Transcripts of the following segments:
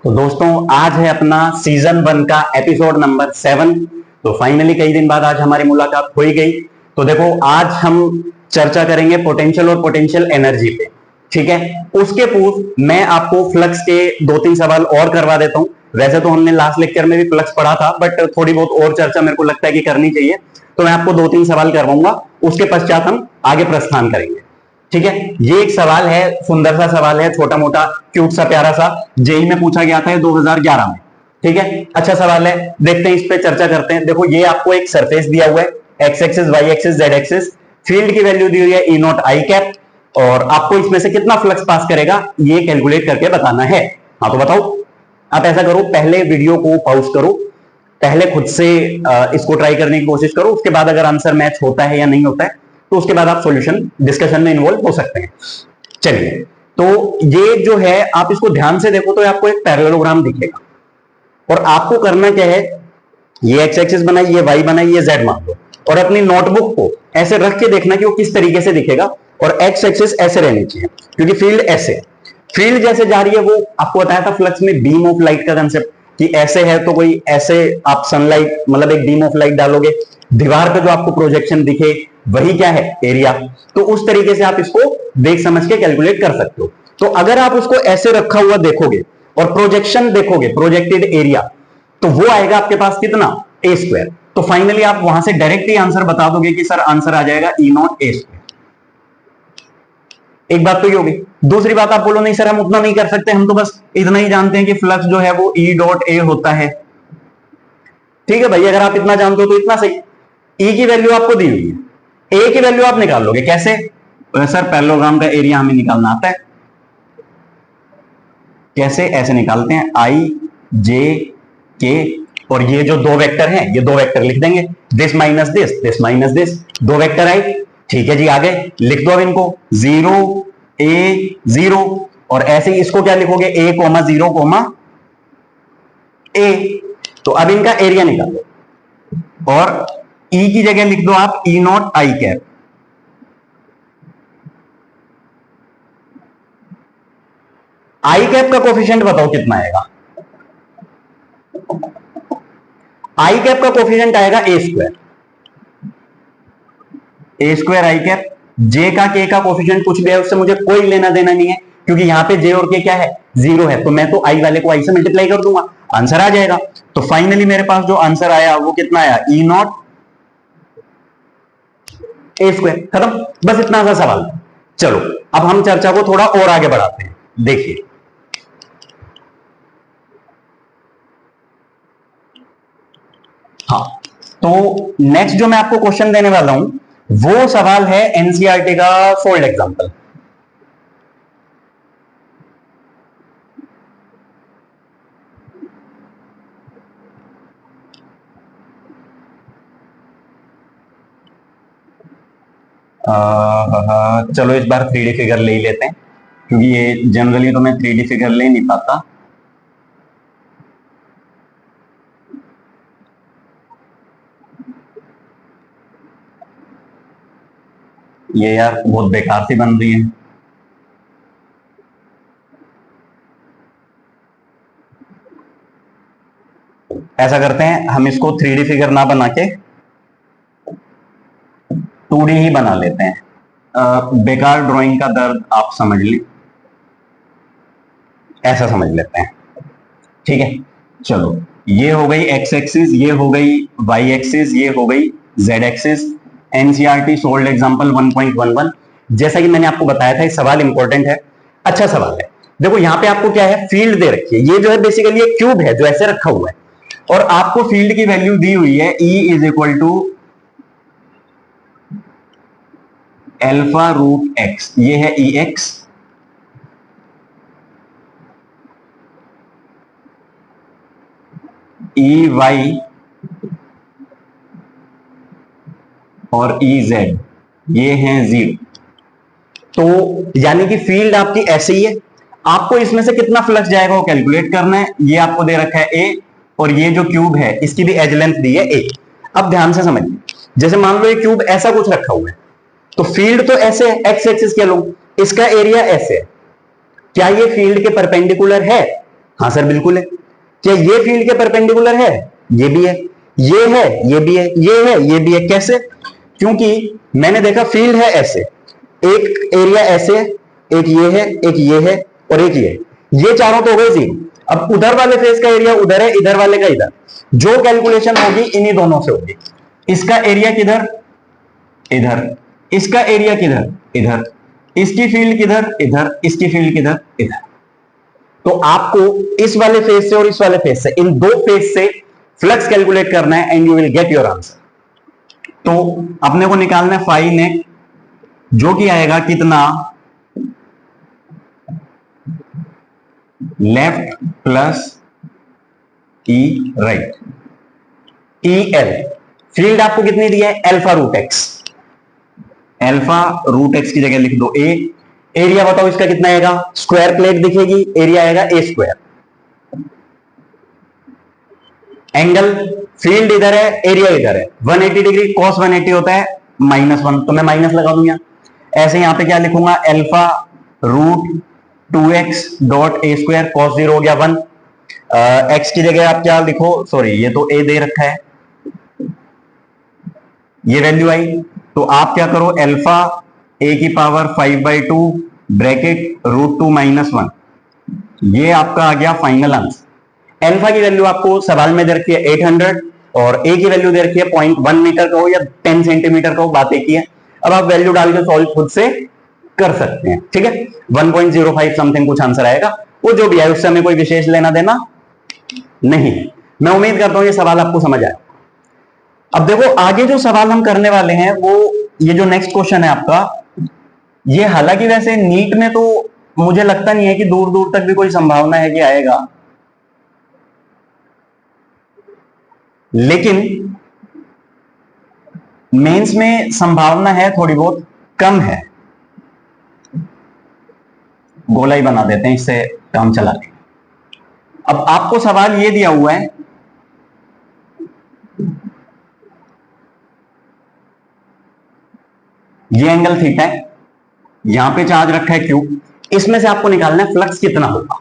तो दोस्तों आज है अपना सीजन 1 का एपिसोड नंबर 7। तो फाइनली कई दिन बाद आज हमारी मुलाकात हो ही गई। तो देखो आज हम चर्चा करेंगे पोटेंशियल और पोटेंशियल एनर्जी पे। ठीक है, उसके पूर्व मैं आपको फ्लक्स के 2-3 सवाल और करवा देता हूं। वैसे तो हमने लास्ट लेक्चर में भी फ्लक्स पढ़ा था, बट थोड़ी बहुत और चर्चा मेरे को लगता है कि करनी चाहिए। तो मैं आपको 2-3 सवाल करवाऊंगा, उसके पश्चात हम आगे प्रस्थान करेंगे। ठीक है, ये एक सवाल है, सुंदर सा सवाल है, छोटा मोटा क्यूट सा प्यारा सा, जेई में पूछा गया था 2011 में। ठीक है, अच्छा सवाल है, देखते हैं, इस पे चर्चा करते हैं। देखो ये आपको एक सरफेस दिया हुआ है, X axis, Y axis, Z axis, field की वैल्यू दी हुई है ई नॉट आई कैप, और आपको इसमें से कितना फ्लक्स पास करेगा ये कैलकुलेट करके बताना है। हाँ तो बताओ। आप ऐसा करो, पहले वीडियो को पॉज करो, पहले खुद से इसको ट्राई करने की कोशिश करो, उसके बाद अगर आंसर मैच होता है या नहीं होता है तो उसके बाद आप सॉल्यूशन डिस्कशन में इन्वॉल्व हो सकते हैं। चलिए, तो ये जो है आप इसको ध्यान से देखो तो आपको एक पैरेललोग्राम दिखेगा, और आपको करना क्या है, ये एक्स एक्सिस बनाई, ये वाई बनाई, ये जेड मान लो, और अपनी नोटबुक को ऐसे रख के देखना कि वो किस तरीके से दिखेगा। और एक्स एक्सिस ऐसे रहनी चाहिए, क्योंकि फील्ड ऐसे, फील्ड जैसे जा रही है, वो आपको बताया था फ्लक्स में बीम ऑफ लाइट का कंसेप्ट, कि ऐसे है तो कोई ऐसे आप सनलाइट मतलब एक बीम ऑफ लाइट डालोगे, दीवार पे जो आपको प्रोजेक्शन दिखे वही क्या है, एरिया। तो उस तरीके से आप इसको देख समझ के कैलकुलेट कर सकते हो। तो अगर आप उसको ऐसे रखा हुआ देखोगे और प्रोजेक्शन देखोगे, प्रोजेक्टेड एरिया, तो वो आएगा आपके पास कितना, ए स्क्वायर। तो फाइनली आप वहां से डायरेक्ट ही आंसर बता दोगे कि सर आंसर आ जाएगा ई नॉट ए स्क्वायर। एक बात तो ये होगी। दूसरी बात, आप बोलो नहीं सर हम उतना नहीं कर सकते, हम तो बस इतना ही जानते हैं कि फ्लक्स जो है वो ई डॉट ए होता है। ठीक है भाई, अगर आप इतना जानते हो तो इतना सही। ई की वैल्यू आपको दी हुई है, ए की वैल्यू आप निकाल लोगे कैसे, सर पैरेललोग्राम का एरिया हमें निकालना आता है। कैसे, ऐसे निकालते हैं, आई जे के, और ये जो दो वेक्टर हैं ये दो वेक्टर लिख देंगे, this minus this, this minus this, दो वेक्टर आए। ठीक है जी, आगे लिख दो अब इनको, 0 ए 0, और ऐसे ही इसको क्या लिखोगे, ए कोमा 0 कोमा ए। तो अब इनका एरिया निकालो, और ई की जगह लिख दो आप E naught I cap. I cap का कोफिशिएंट बताओ कितना आएगा, आई कैप का कोफिशिएंट आएगा A square, A square I cap. J का के का कोफिशिएंट कुछ भी है उससे मुझे कोई लेना देना नहीं है, क्योंकि यहां पे जे और के क्या है, 0 है, तो मैं तो आई वाले को आई से मल्टीप्लाई कर दूंगा, आंसर आ जाएगा। तो फाइनली मेरे पास जो आंसर आया वो कितना आया, ई नॉट ए स्क्वायर। खत्म, बस इतना सा सवाल। चलो अब हम चर्चा को थोड़ा और आगे बढ़ाते हैं। देखिए, हाँ, तो नेक्स्ट जो मैं आपको क्वेश्चन देने वाला हूं वो सवाल है एनसीईआरटी का सोल्ड एग्जांपल। चलो इस बार 3D फिगर ले ही लेते हैं, क्योंकि ये जनरली तो मैं 3D फिगर ले नहीं पाता। ये यार बहुत बेकार सी बन रही है। ऐसा करते हैं, हम इसको 3D फिगर ना बना के 2D ही बना लेते हैं। बेकार ड्राइंग का दर्द आप समझ ली, ऐसा समझ लेते हैं। ठीक है, चलो ये हो गई एक्स एक्सिस, ये हो गई वाई एक्सिस, ये हो गई Z axis. NCERT sold example 1.11। जैसा कि मैंने आपको बताया था, ये सवाल इंपॉर्टेंट है, अच्छा सवाल है। देखो यहां पे आपको क्या है, फील्ड दे रखी है, ये जो है बेसिकली एक क्यूब है जो ऐसे रखा हुआ है, और आपको फील्ड की वैल्यू दी हुई है E is equal to alpha root X, ये है ई एक्स, ई वाई और ई जेड, ये हैं 0। तो यानी कि फील्ड आपकी ऐसे ही है, आपको इसमें से कितना फ्लक्स जाएगा वो कैलकुलेट करना है। ये आपको दे रखा है ए, और ये जो क्यूब है इसकी भी एज लेंथ दी है ए। अब ध्यान से समझिए, जैसे मान लो ये क्यूब ऐसा कुछ रखा हुआ है, तो फील्ड तो ऐसे है, एक्स एक्सिस कह लो, इसका एरिया ऐसे है, क्या ये फील्ड के परपेंडिकुलर है, हाँ सर बिल्कुल है। क्या ये फील्ड के परपेंडिकुलर है? ये भी है, ये है, ये भी है, ये है, ये भी है। कैसे? क्योंकि मैंने देखा फील्ड है ऐसे, एक एरिया ऐसे, एक ये है, एक ये है और एक ये चारों तो हो गए जीरो। अब उधर वाले फेस का एरिया उधर है, इधर वाले का इधर। जो कैलकुलेशन होगी इन्हीं दोनों से होगी। इसका एरिया किधर? इधर। इसका एरिया किधर? इधर। इसकी फील्ड किधर? इधर। इसकी फील्ड किधर? इधर। तो आपको इस वाले फेस से और इस वाले फेस से, इन दो फेस से फ्लक्स कैलकुलेट करना है and you will get your answer. तो अपने को निकालना है फाई नेट, जो कि आएगा कितना? Left plus E right, E L. Field आपको कितनी दी है? Alpha root X. Alpha root X की जगह लिख दो ए। एरिया बताओ इसका कितना आएगा? स्क्वायर प्लेट दिखेगी, एरिया आएगा ए स्क्वायर। एंगल, फील्ड इधर है, एरिया इधर है, 180 डिग्री, cos 180 होता है -1, तो मैं माइनस लगा दूंगा। ऐसे यहां पे क्या लिखूंगा? Alpha root 2x dot A square, cos 0 हो गया 1। x की जगह आप क्या लिखो? सॉरी, ये तो a दे रखा है, ये वैल्यू आई। तो आप क्या करो? एल्फा a की पावर 5/2 ब्रैकेट रूट 2 -1, ये आपका आ गया फाइनल आंसर। एल्फा की वैल्यू आपको सवाल में दे रखी है 800 और ए की वैल्यू दे रखी है 0.1 मीटर का हो या 10 सेंटीमीटर का हो, बात एक ही है। अब आप वैल्यू डाल के सॉल्व खुद से कर सकते हैं, ठीक है। 1.05 समथिंग कुछ आंसर आएगा, वो जो भी है उससे हमें कोई विशेष लेना देना नहीं। मैं उम्मीद करता हूं ये सवाल आपको समझ आया। अब देखो आगे जो सवाल हम करने वाले हैं वो ये जो नेक्स्ट क्वेश्चन है आपका, ये हालांकि वैसे नीट में तो मुझे लगता नहीं है कि दूर दूर तक भी कोई संभावना है कि आएगा, लेकिन मेंस में संभावना है, थोड़ी बहुत कम है। गोला ही बना देते हैं, इससे काम चला लेंगे। अब आपको सवाल ये दिया हुआ है, ये एंगल थीटा है, यहां पे चार्ज रखा है क्यू, इसमें से आपको निकालना है फ्लक्स कितना होगा,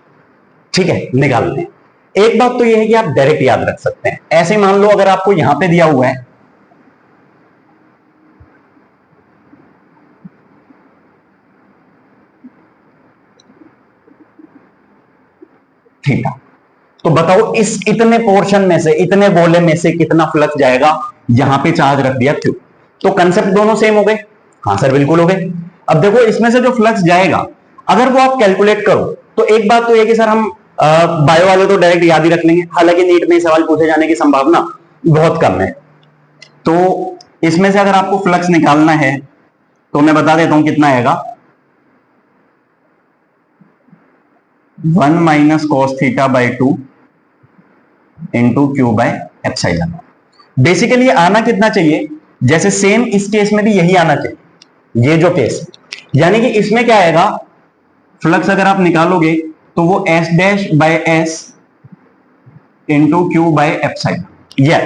ठीक है। निकालना है। एक बात तो यह है कि आप डायरेक्ट याद रख सकते हैं। ऐसे मान लो अगर आपको यहां पे दिया हुआ है थीटा, तो बताओ इस इतने पोर्शन में से, इतने गोले में से कितना फ्लक्स जाएगा? यहां पे चार्ज रख दिया क्यू, तो कंसेप्ट दोनों सेम हो गए। हाँ सर बिल्कुल हो गए। अब देखो इसमें से जो फ्लक्स जाएगा अगर वो आप कैलकुलेट करो तो एक बात तो ये कि सर हम बायो वाले तो डायरेक्ट याद ही रख लेंगे, हालांकि नीट में सवाल पूछे जाने की संभावना बहुत कम है। तो इसमें से अगर आपको फ्लक्स निकालना है तो मैं बता देता हूं कितना आएगा, 1 minus cos theta by 2 into Q by epsilon. Basically आना कितना चाहिए? जैसे सेम इस केस में भी यही आना चाहिए, ये जो केस, यानी कि इसमें क्या आएगा? फ्लक्स अगर आप निकालोगे तो वो S dash by S into Q by epsilon, ये।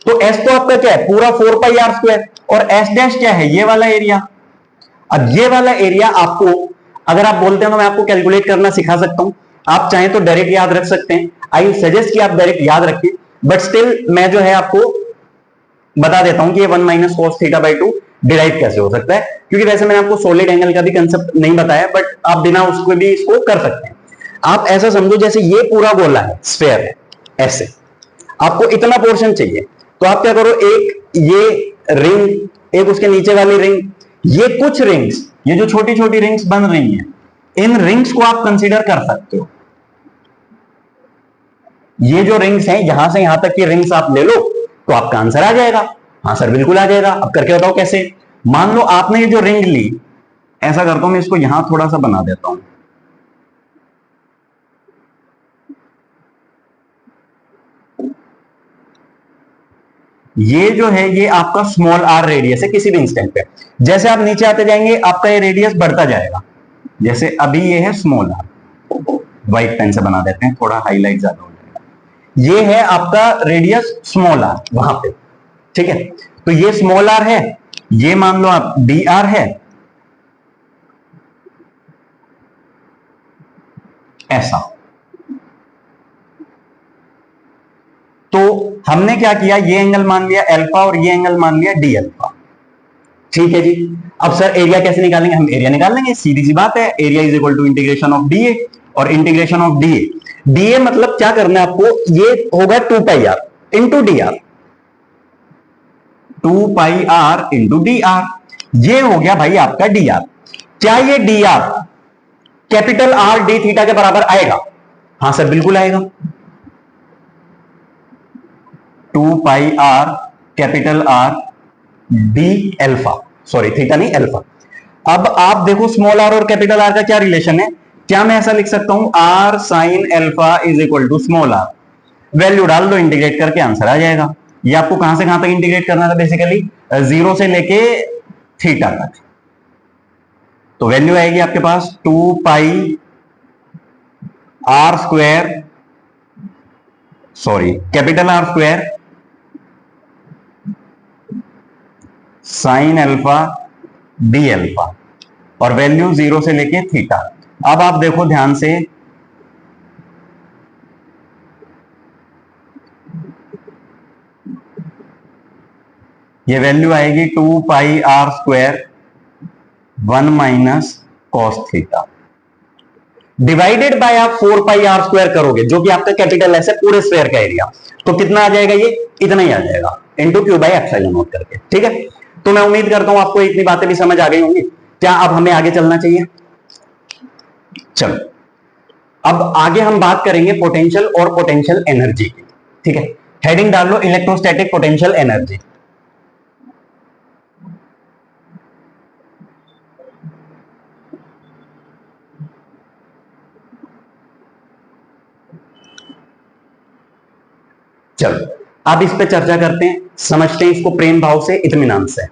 तो एस तो आपका क्या है? पूरा 4 पाई आर स्क्वायर, और एस डैश क्या है? ये वाला एरिया। अब ये वाला एरिया आपको अगर आप बोलते हैं तो मैं आपको कैलकुलेट करना सिखा सकता हूं, आप चाहें तो डायरेक्ट याद रख सकते हैं। आई सजेस्ट कि आप डायरेक्ट याद रखें, बट स्टिल मैं जो है आपको बता देता हूं कि ये 1 minus cos theta by 2 derive कैसे हो सकता है, क्योंकि वैसे मैंने आपको सॉलिड एंगल का भी कंसेप्ट नहीं बताया, बट आप बिना उसको भी इसको कर सकते हैं। आप ऐसा समझो जैसे ये पूरा गोला है, स्फेयर है, ऐसे आपको इतना पोर्शन चाहिए, तो आप क्या करो? एक ये रिंग, एक उसके नीचे वाली रिंग, ये कुछ रिंग्स, ये जो छोटी छोटी रिंग्स बन रही हैं, इन रिंग्स को आप कंसीडर कर सकते हो। ये जो रिंग्स हैं, यहां से यहां तक की रिंग्स आप ले लो तो आपका आंसर आ जाएगा। हाँ सर बिल्कुल आ जाएगा। अब करके बताओ कैसे? मान लो आपने ये जो रिंग ली, ऐसा करता हूं मैं इसको यहां थोड़ा सा बना देता हूं, ये जो है ये आपका स्मॉल आर रेडियस है किसी भी इंस्टेंट पे। जैसे आप नीचे आते जाएंगे आपका ये रेडियस बढ़ता जाएगा। जैसे अभी ये है स्मॉल आर, व्हाइट पेन से बना देते हैं, थोड़ा हाईलाइट ज्यादा हो जाएगा। ये है आपका रेडियस स्मॉल आर वहां पे, ठीक है। तो ये स्मॉल आर है, ये मान लो आप डी आर है, ऐसा। तो हमने क्या किया, ये एंगल मान लिया अल्फा और ये एंगल मान लिया डी अल्फा। ठीक है जी। अब सर एरिया कैसे निकालेंगे, हम एरिया निकाल लेंगे, सीधी सी बात है, area is equal to integration of D A, और इंटीग्रेशन ऑफ डी ए मतलब क्या करना है आपको, ये होगा 2 pi R into D R, 2 pi R into D R, ये हो गया भाई आपका डी आर। क्या ये D R capital R D theta के बराबर आएगा? हां सर बिल्कुल आएगा, 2 pi R capital R D alpha, sorry theta नहीं अल्फा। अब आप देखो स्मॉल आर और कैपिटल आर का क्या रिलेशन है, क्या मैं ऐसा लिख सकता हूं R sine alpha is equal to small R, value डाल दो, इंटीग्रेट करके आंसर आ जाएगा। ये आपको कहां से कहां तक इंटीग्रेट करना था, बेसिकली 0 से लेके थीटा तक। तो वैल्यू आएगी आपके पास 2 pi R square, sorry capital R square sine alpha D alpha, और वैल्यू 0 से लेके थीटा। अब आप देखो ध्यान से, ये वैल्यू आएगी 2 pi R square 1 minus cos theta, divided by आप 4 पाई आर स्क्वायर करोगे, जो कि आपका कैपिटल एस है पूरे स्क्वायर का एरिया, तो कितना आ जाएगा, ये इतना ही आ जाएगा, into Q by epsilon not करके। ठीक है, तो मैं उम्मीद करता हूं आपको इतनी बातें भी समझ आ गई होंगी। क्या अब हमें आगे चलना चाहिए? चलो अब आगे हम बात करेंगे पोटेंशियल और पोटेंशियल एनर्जी की। ठीक है, हेडिंग डाल लो इलेक्ट्रोस्टैटिक पोटेंशियल एनर्जी। चलो अब इस पे चर्चा करते हैं, समझते हैं इसको प्रेम भाव से, इत्मीनान से।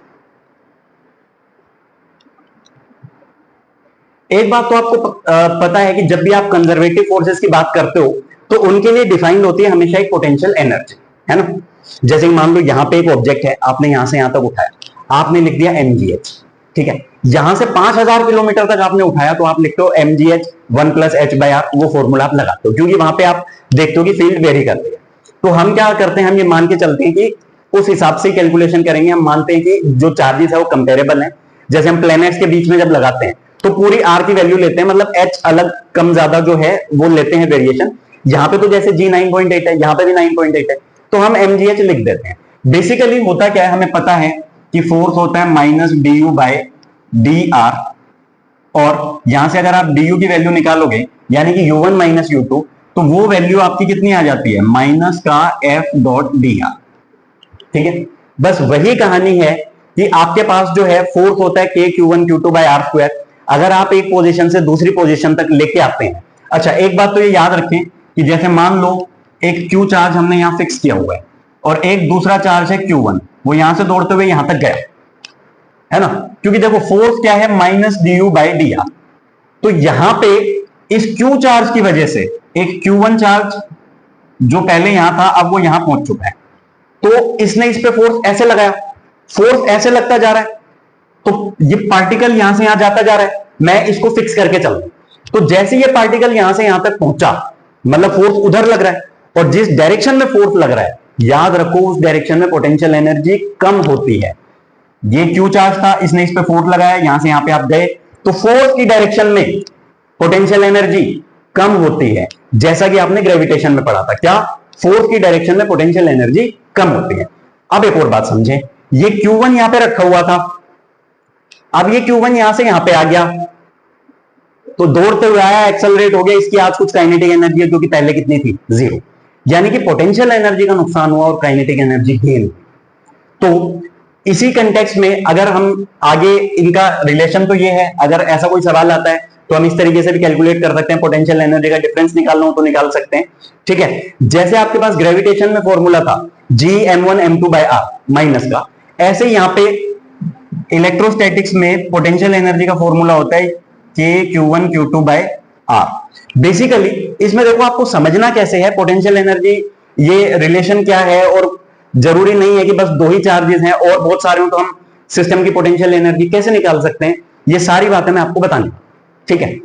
एक बात तो आपको पता है कि जब भी आप कंजर्वेटिव फोर्सेस की बात करते हो तो उनके लिए डिफाइंड होती है हमेशा एक पोटेंशियल एनर्जी, है ना। जैसे मान लो यहां पे एक ऑब्जेक्ट है, आपने यहां से यहां तक उठाया, आपने लिख दिया mgh। ठीक है, यहां से 5000 किलोमीटर तक आपने उठाया तो आप लिखते हो mgh 1 plus H by R, वो फॉर्मूला आप लगाते हो, क्योंकि वहां पे आप देखते हो कि फील्ड वेरी करती है। तो हम क्या करते हैं, हम ये मान के चलते हैं कि उस हिसाब से कैलकुलेशन करेंगे। हम मानते हैं कि जो चार्जेस है वो कंपेरेबल है। जैसे हम प्लेनेट्स के बीच में जब लगाते हैं तो पूरी आर की वैल्यू लेते हैं, मतलब एच अलग कम ज्यादा जो है वो लेते हैं वेरिएशन। यहाँ पे तो जैसे जी 9.8 है, यहाँ पे भी 9.8 है, तो हम mgh लिख देते हैं। बेसिकली होता क्या है, हमें पता है कि फोर्स होता है minus D you by D R, और यहां से अगर आप डी की वैल्यू निकालोगे यानी कि u1 माइनस u2, तो वो वैल्यू आपकी कितनी आ जाती है, माइनस का एफ डॉट डी आर। ठीक है, बस वही कहानी है कि आपके पास जो है फोर्स होता है के Q1 Q2 by are square. अगर आप एक पोजीशन से दूसरी पोजीशन तक लेके आते हैं, अच्छा एक बात तो ये याद रखें कि जैसे मान लो एक Q चार्ज हमने यहां फिक्स किया हुआ है और एक दूसरा चार्ज है Q1, वो यहां से दौड़ते हुए यहां तक गया, है ना, क्योंकि देखो फोर्स क्या है, minus D you by D R. तो यहां पे इस Q चार्ज की वजह से एक Q1 चार्ज जो पहले यहां था अब वो यहां पहुंच चुका है, तो इसने इस पे फोर्स ऐसे लगाया, फोर्स ऐसे लगता जा रहा है, तो ये पार्टिकल यहां से यहां जाता जा रहा है, मैं इसको फिक्स करके चल रहा हूं। तो जैसे ये पार्टिकल यहां से यहां तक पहुंचा, मतलब फोर्स उधर लग रहा है, और जिस डायरेक्शन में फोर्स लग रहा है याद रखो उस डायरेक्शन में पोटेंशियल एनर्जी कम होती है। ये क्यू चार्ज था, इसने इस पे फोर्स लगाया, यहां से यहां पे आप गए, तो फोर्स की डायरेक्शन में पोटेंशियल एनर्जी कम होती है, जैसा कि आपने ग्रेविटेशन में पढ़ा था। क्या, फोर्स की डायरेक्शन में पोटेंशियल एनर्जी कम होती है। अब एक और बात समझे, ये Q1 यहां पे रखा हुआ था, अब ये Q1 यहां से यहां पे आ गया, तो दौड़ते हुए आया, एक्सेलरेट हो गया, इसकी आज कुछ काइनेटिक एनर्जी है जो कि पहले कितनी थी, 0। यानी कि पोटेंशियल एनर्जी का नुकसान हुआ और काइनेटिक एनर्जी गेन। तो इसी कंटेक्स्ट में अगर हम आगे, इनका रिलेशन तो ये है, अगर ऐसा कोई सवाल आता है तो हम इस तरीके से भी कैलकुलेट कर सकते हैं, पोटेंशियल एनर्जी का डिफरेंस निकालना हो तो निकाल सकते हैं। ठीक है, जैसे आपके पास ग्रेविटेशन में फॉर्मूला था G(m1m2/r) माइनस का, ऐसे यहां पे इलेक्ट्रोस्टैटिक्स में पोटेंशियल एनर्जी का फॉर्मूला होता है K(Q1 Q2/r). बेसिकली इसमें देखो आपको समझना कैसे है पोटेंशियल एनर्जी, ये रिलेशन क्या है, और जरूरी नहीं है कि बस दो ही चार्जेस हैं और बहुत सारे हो तो हम सिस्टम की पोटेंशियल एनर्जी कैसे निकाल सकते हैं, ये सारी बातें मैं आपको बतानी। ठीक है,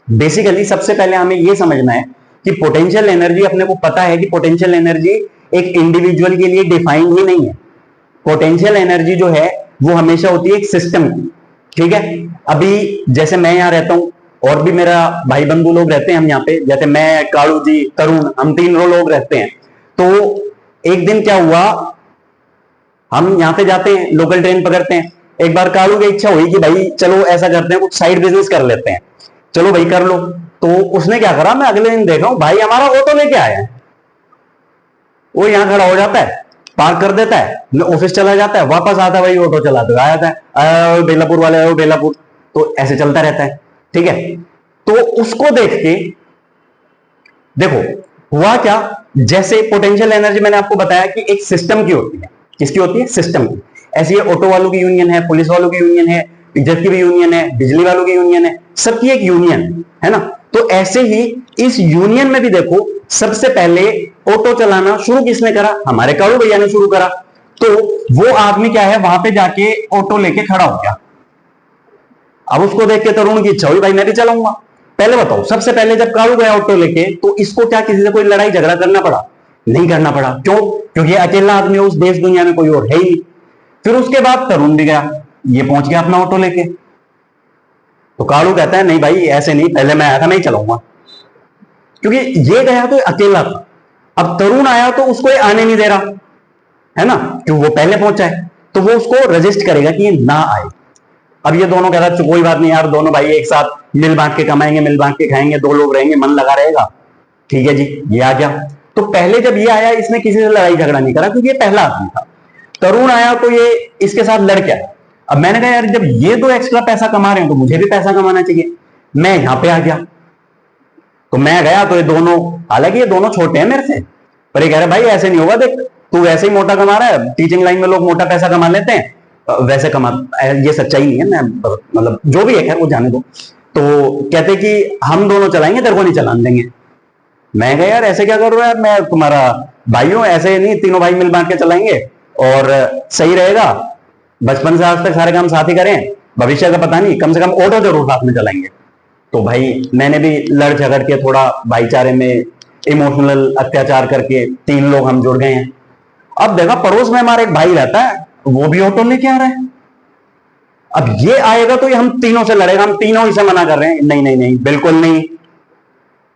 बेसिकली सबसे पहले हमें यह समझना है कि पोटेंशियल एनर्जी, अपने को पता है कि पोटेंशियल एनर्जी एक इंडिविजुअल के लिए डिफाइंड ही नहीं है। पोटेंशियल एनर्जी जो है वो हमेशा होती है एक सिस्टम की, ठीक है। अभी जैसे मैं यहाँ रहता हूं और भी मेरा भाई बंधु लोग रहते हैं, हम यहाँ पे जैसे मैं, कालू जी, तरुण, हम तीनों लोग रहते हैं। तो एक दिन क्या हुआ, हम यहाँ पे जाते हैं, लोकल ट्रेन पकड़ते हैं। एक बार कालू की इच्छा हुई कि भाई चलो ऐसा करते हैं, कुछ साइड बिजनेस कर लेते हैं, चलो भाई कर लो। तो उसने क्या करा, मैं अगले दिन देखा हूं भाई हमारा ऑटो लेके आया है, वो यहां खड़ा हो जाता है, पार्क कर देता है, ऑफिस चला जाता है, वापस आता है, भाई ऑटो चलाते हुए आ जाता है, बेलापुर वाले आओ बेलापुर। तो ऐसे चलता रहता है, ठीक है। तो उसको देख के देखो हुआ क्या, जैसे पोटेंशियल एनर्जी मैंने आपको बताया कि एक सिस्टम की होती है। किसकी होती है? सिस्टम की। ऐसी है ऑटो वालों की यूनियन है, पुलिस वालों की यूनियन है, टीचर की भी यूनियन है, बिजली वालों की यूनियन है, सबकी एक यूनियन है ना। तो ऐसे ही इस यूनियन में भी देखो, सबसे पहले ऑटो चलाना शुरू किसने करा? हमारे कालू भैया ने शुरू करा। तो वो आदमी क्या है, वहां पे जाके ऑटो लेके खड़ा हो गया। अब उसको देख के तरुण की इच्छा हुई, भाई मैं भी चलाऊंगा। पहले बताओ, सबसे पहले जब कालू गया ऑटो लेके, तो इसको क्या किसी से कोई लड़ाई झगड़ा करना पड़ा? नहीं करना पड़ा। क्यों? क्योंकि अकेला आदमी उस देश दुनिया में कोई और है ही नहीं। फिर उसके बाद तरुण भी गया, ये पहुंच गया अपना ऑटो लेके। तो कालू कहता है नहीं भाई ऐसे नहीं, पहले मैं आया था, नहीं चलाऊंगा। क्योंकि ये गया तो अकेला था, अब तरुण आया तो उसको ये आने नहीं दे रहा है ना, क्यों? वो पहले पहुंचा है, तो वो उसको रजिस्ट करेगा कि ये ना आए। अब ये दोनों कहता है कोई बात नहीं यार, दोनों भाई एक साथ मिल बांट के कमाएंगे, मिल बांट के खाएंगे, 2 लोग रहेंगे, मन लगा रहेगा। ठीक है जी, ये आ गया। तो पहले जब ये आया, इसने किसी से लड़ाई झगड़ा नहीं करा, क्योंकि ये पहला आदमी था। तरुण आया तो ये इसके साथ लड़ गया। अब मैंने कहा यार जब ये 2 एक्स्ट्रा पैसा कमा रहे हैं तो मुझे भी पैसा कमाना चाहिए। मैं यहां पे आ गया, तो मैं गया तो ये दोनों, हालांकि ये दोनों छोटे हैं मेरे से, पर ये कह रहे भाई ऐसे नहीं होगा, देख तू वैसे ही मोटा कमा रहा है, टीचिंग लाइन में लोग मोटा पैसा कमा लेते हैं, वैसे कमा, ये सच्चाई नहीं है, मैं मतलब जो भी है खैर वो जाने दो। तो कहते कि हम दोनों चलाएंगे, तेरे को नहीं चलाने देंगे। मैं कहा यार ऐसे क्या कर रहा है, मैं तुम्हारा भाई हूं, ऐसे नहीं, तीनों भाई मिल बांट के चलाएंगे और सही रहेगा। बचपन से आज तक सारे काम साथ ही करें, भविष्य का पता नहीं, कम से कम ऑटो जरूर साथ में चलाएंगे। तो भाई मैंने भी लड़ झगड़ के थोड़ा भाईचारे में इमोशनल अत्याचार करके 3 लोग हम जुड़ गए हैं। अब देखा पड़ोस में हमारा एक भाई रहता है, वो भी ऑटो लेके आ रहा है। अब ये आएगा तो ये हम तीनों से लड़ेगा, हम तीनों ही से मना कर रहे हैं नहीं नहीं नहीं बिल्कुल नहीं।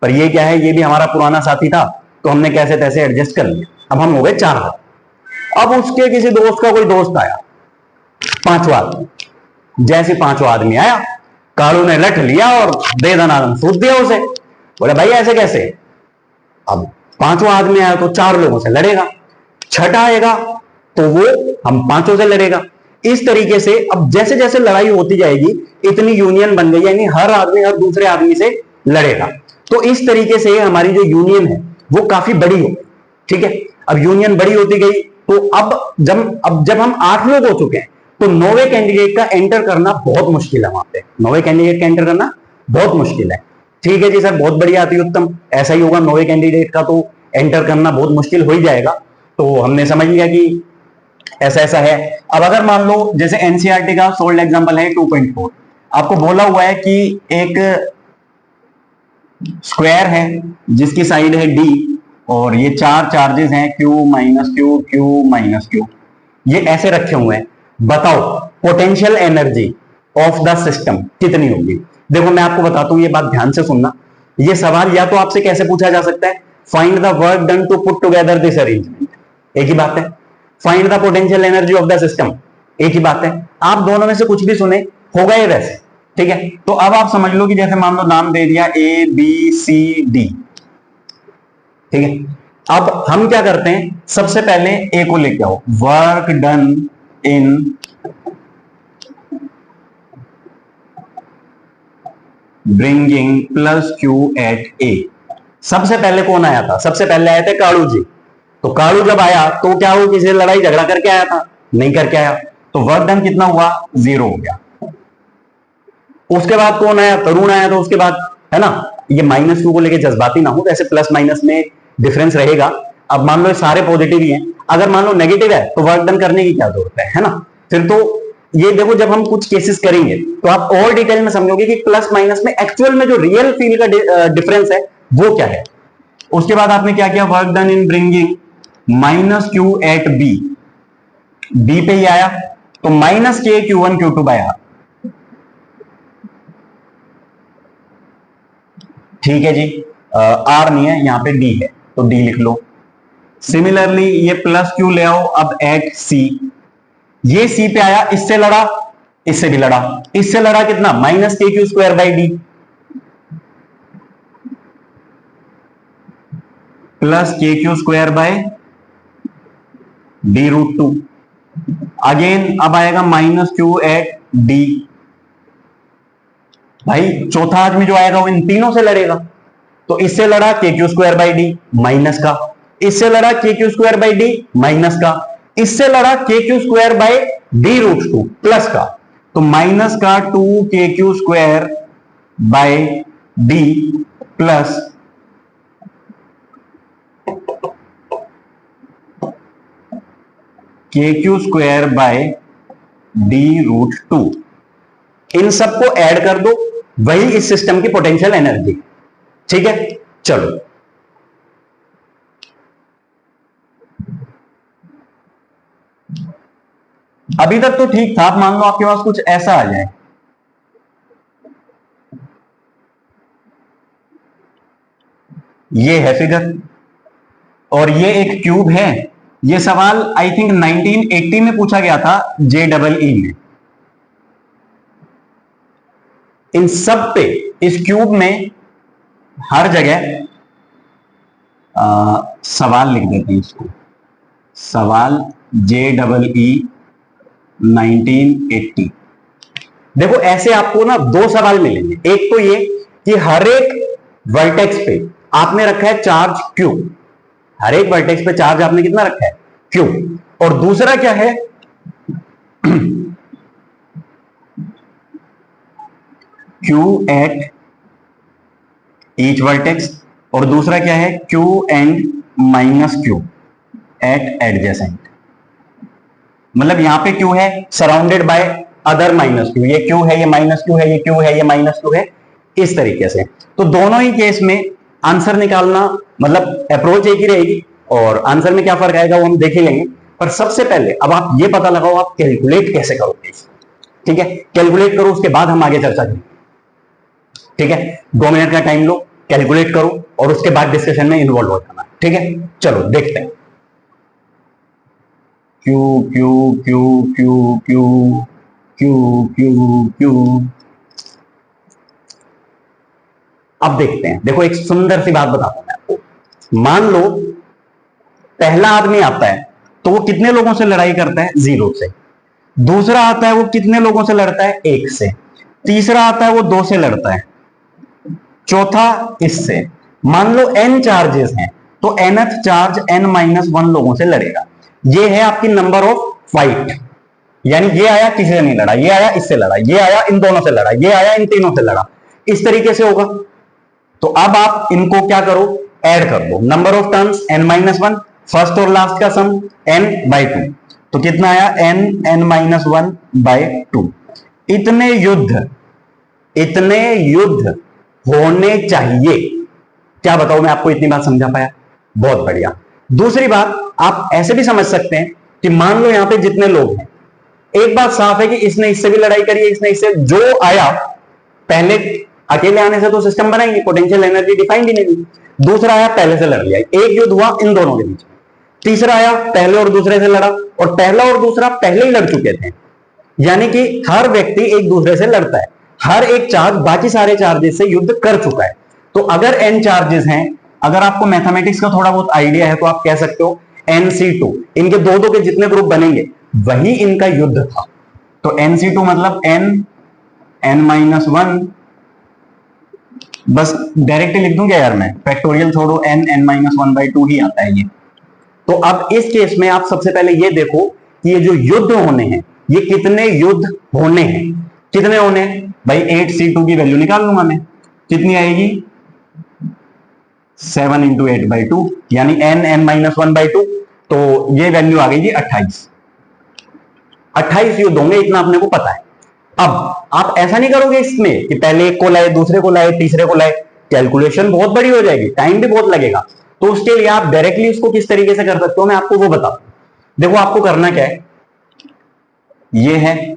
पर ये क्या है, ये भी हमारा पुराना साथी था, तो हमने कैसे तैसे एडजस्ट कर लिया। अब हम हो गए 4 हाथ। अब उसके किसी दोस्त का कोई दोस्त आया, 5वां आदमी। जैसे 5वां आदमी आया, कालू ने लठ लिया और दे दनादन सूद दिया उसे। बोले भाई ऐसे कैसे? अब 5वां आदमी आया तो 4 लोगों से लड़ेगा, छठा आएगा तो वो हम 5 से लड़ेगा। इस तरीके से अब जैसे जैसे लड़ाई होती जाएगी, इतनी यूनियन बन गई, यानी हर आदमी हर दूसरे आदमी से लड़ेगा। तो इस तरीके से हमारी जो यूनियन है वो काफी बड़ी हो, ठीक है। अब यूनियन बड़ी होती गई, तो अब जब हम 8 लोग हो चुके हैं, तो 9वें कैंडिडेट का एंटर करना बहुत मुश्किल है। वहां पे 9वें कैंडिडेट का एंटर करना बहुत मुश्किल है। ठीक है जी सर, बहुत बढ़िया, अति उत्तम, ऐसा ही होगा। 9वें कैंडिडेट का तो एंटर करना बहुत मुश्किल हो ही जाएगा। तो हमने समझ लिया कि ऐसा ऐसा है। अब अगर मान लो जैसे एनसीईआरटी का सोल्ड एग्जांपल है 2.4, आपको बोला हुआ है कि एक स्क्वायर है जिसकी साइड है डी, और ये 4 चार्जेस हैं Q minus Q, Q minus Q, ये ऐसे रखे हुए हैं। बताओ potential energy of the system कितनी होगी? देखो मैं आपको बताता हूं, ये बात ध्यान से सुनना। ये सवाल या तो आपसे कैसे पूछा जा सकता है, find the work done to put together this arrangement, एक ही बात है। Find the potential energy of the system, एक ही बात है। आप दोनों में से कुछ भी सुने, होगा ये वैसे, ठीक है। तो अब आप समझ लो कि जैसे मान लो नाम दे दिया ABCD, ठीक है। अब हम क्या करते हैं, सबसे पहले ए को लेके आओ, work done in bringing plus Q at A। सबसे पहले कौन आया था? सबसे पहले आए थे कालू जी। तो कालू जब आया तो क्या वो किसी से लड़ाई झगड़ा करके आया था? नहीं करके आया। तो वर्क डन कितना हुआ? 0 हो गया। उसके बाद कौन आया? तरुण आया। तो उसके बाद, है ना, ये -2 को लेके जज्बाती ना हो, वैसे प्लस माइनस में डिफरेंस रहेगा। अब मान लो सारे पॉजिटिव ही हैं, अगर मान लो नेगेटिव है तो वर्क डन करने की क्या जरूरत है ना। फिर तो ये देखो, जब हम कुछ केसेस करेंगे तो आप और डिटेल में समझोगे कि प्लस माइनस में एक्चुअल में जो रियल फील का डिफरेंस है वो क्या है। उसके बाद आपने क्या किया? Work done in bringing minus Q at B, B पे ही आया तो माइनस के Q one Q two by R. ठीक है जी, आर नहीं है यहां पे, डी है तो डी लिख लो। सिमिलरली ये प्लस क्यू ले आओ अब एट सी, ये सी पे आया, इससे लड़ा, इससे भी लड़ा, इससे लड़ा कितना, माइनस के Q square by D, plus K Q square by D root two. Again अब आएगा माइनस क्यू एट डी, भाई चौथा आदमी जो आएगा वो इन तीनों से लड़ेगा, तो इससे लड़ा K Q square by D minus का, इससे लड़ा K Q square by D minus का, इससे लड़ा K Q square by D root two plus का, तो माइनस का two K Q square by D plus K Q square by D root two. इन सबको ऐड कर दो, वही इस सिस्टम की पोटेंशियल एनर्जी। ठीक है, चलो अभी तक तो ठीक था। मान लो आपके पास कुछ ऐसा आ जाए, ये है फिगर और ये एक क्यूब है। ये सवाल आई थिंक 1980 में पूछा गया था JEE में। इन सब पे इस क्यूब में हर जगह सवाल लिख देते हैं इसको, सवाल JEE 1980। देखो ऐसे आपको ना दो सवाल मिलेंगे, एक तो ये कि हर एक वर्टेक्स पे आपने रखा है चार्ज Q, हर एक वर्टेक्स पे चार्ज आपने कितना रखा है Q, और दूसरा क्या है Q एट ईच वर्टेक्स, और दूसरा क्या है Q and minus Q at adjacent. मतलब यहां पे Q है surrounded by other minus Q, ये Q है, ये माइनस Q है, ये Q है, ये माइनस Q है, इस तरीके से। तो दोनों ही केस में आंसर निकालना मतलब अप्रोच एक ही रहेगी, और आंसर में क्या फर्क आएगा वो हम देख ही लेंगे। पर सबसे पहले अब आप ये पता लगाओ आप कैलकुलेट कैसे करोगे। ठीक है, कैलकुलेट करो, उसके बाद हम आगे चर्चा करेंगे। ठीक है, 2 मिनट का टाइम लो, कैलकुलेट करो और उसके बाद डिस्कशन में इन्वॉल्व हो जाना। ठीक है, चलो देखते हैं। Q Q Q Q Q Q Q Q, अब देखते हैं। देखो एक सुंदर सी बात बताता हूं मैं आपको। मान लो पहला आदमी आता है तो वो कितने लोगों से लड़ाई करता है, 0 से। दूसरा आता है वो कितने लोगों से लड़ता है, 1 से। तीसरा आता है वो 2 से लड़ता है, चौथा इससे। मान लो n चार्जेस हैं तो nth चार्ज n-1 लोगों से लड़ेगा। ये है आपकी नंबर ऑफ फाइट, यानी ये आया किसी से नहीं लड़ा, ये आया इससे लड़ा, ये आया इन दोनों से लड़ा, ये आया इन तीनों से लड़ा, इस तरीके से होगा। तो अब आप इनको क्या करो, ऐड कर दो। Number of turns n-1, first और लास्ट का सम n/2, तो कितना आया n-1/2। इतने युद्ध होने चाहिए। क्या बताओ, मैं आपको इतनी बात समझा पाया? बहुत बढ़िया। दूसरी बात आप ऐसे भी समझ सकते हैं कि मान लो यहां पे जितने लोग हैं, एक बात साफ है कि इसने इससे भी लड़ाई करी है, इसने इससे, जो आया पहले अकेले आने से तो सिस्टम बना ही नहीं, पोटेंशियल एनर्जी डिफाइंड ही नहीं। दूसरा आया पहले से लड़ लिया, एक युद्ध हुआ इन दोनों के बीच। तीसरा आया पहले और दूसरे से लड़ा, और पहला और दूसरा पहले ही लड़ चुके थे। यानी कि हर व्यक्ति एक दूसरे से लड़ता है, हर एक चार्ज बाकी सारे चार्जेस से युद्ध कर चुका है। तो अगर n चार्जेस हैं, अगर आपको मैथमेटिक्स का थोड़ा बहुत आइडिया है तो आप कह सकते हो nc2, इनके दो के जितने ग्रुप बनेंगे वही इनका युद्ध था। तो nc2 मतलब n-1, बस डायरेक्टली लिख दूं क्या यार मैं, फैक्टोरियल छोड़ो, n-1/2 ही आता है ये। तो अब इस केस में आप सबसे पहले ये देखो कि ये जो युद्ध होने हैं, ये कितने युद्ध होने हैं, कितने होने हैं भाई। 8c2 की वैल्यू निकाल लूंगा मैं, कितनी आएगी 7 × 8/2, यानी n-1/2, तो ये वैल्यू आ गई जी 28 युद्ध होंगे, इतना अपने को पता है। अब आप ऐसा नहीं करोगे इसमें कि पहले एक को लाए, दूसरे को लाए, तीसरे को लाए, कैलकुलेशन बहुत बड़ी हो जाएगी, टाइम भी बहुत लगेगा। तो उसके लिए आप डायरेक्टली उसको किस तरीके से कर सकते हो मैं आपको वो बता। देखो आपको करना क्या है, ये है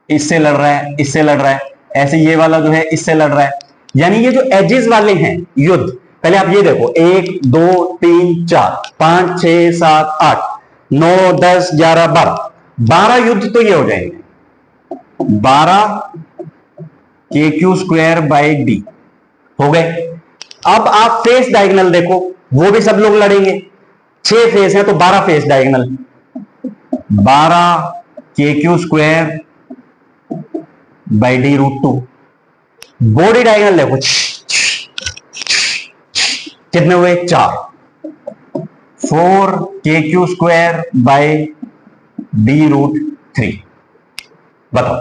इससे लड़ रहा है, इससे लड़ रहा है, ऐसे ये वाला जो है इससे लड़ रहा है, यानी ये जो एजेस वाले हैं युद्ध, पहले आप ये देखो 1 2 3 4 5 6 7 8 9 10 11 12 युद्ध तो ये हो जाएंगे 12 के क्यू स्क्वायर बाई डी हो गए। अब आप फेस डायगोनल देखो, वो भी सब लोग लड़ेंगे, 6 फेस है तो 12 फेस डायगोनल, 12 के Q square by D root 2। Body diagonal देखो, कितने हुए 4, 4 के Q square by D root 3। बताओ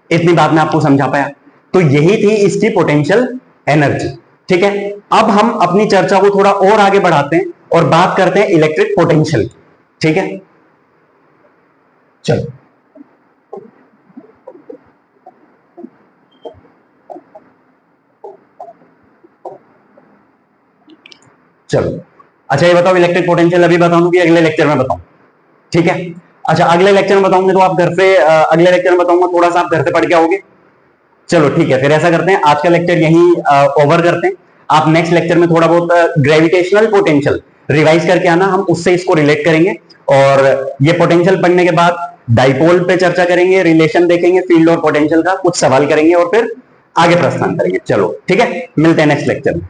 इतनी बात मैं आपको समझा पाया? तो यही थी इसकी पोटेंशियल एनर्जी। ठीक है, अब हम अपनी चर्चा को थोड़ा और आगे बढ़ाते हैं और बात करते हैं इलेक्ट्रिक पोटेंशियल की। ठीक है, चलो चलो अच्छा ये बताओ इलेक्ट्रिक पोटेंशियल अभी बताऊं कि अगले लेक्चर में बताऊं? ठीक है, अच्छा अगले लेक्चर में बताऊंगे तो आप घर पे अगले लेक्चर में बताऊंगा थोड़ा सा आप घर पे पढ़ के आओगे। चलो ठीक है, फिर ऐसा करते हैं आज का लेक्चर यहीं ओवर करते हैं। आप नेक्स्ट लेक्चर में थोड़ा बहुत ग्रेविटेशनल पोटेंशियल रिवाइज करके आना, हम उससे इसको रिलेट करेंगे और ये पोटेंशियल पढ़ने के बाद डाइपोल पे चर्चा करेंगे, रिलेशन देखेंगे फील्ड और पोटेंशियल का, कुछ सवाल करेंगे और फिर आगे प्रस्थान करेंगे। चलो ठीक है, मिलते हैं नेक्स्ट लेक्चर में।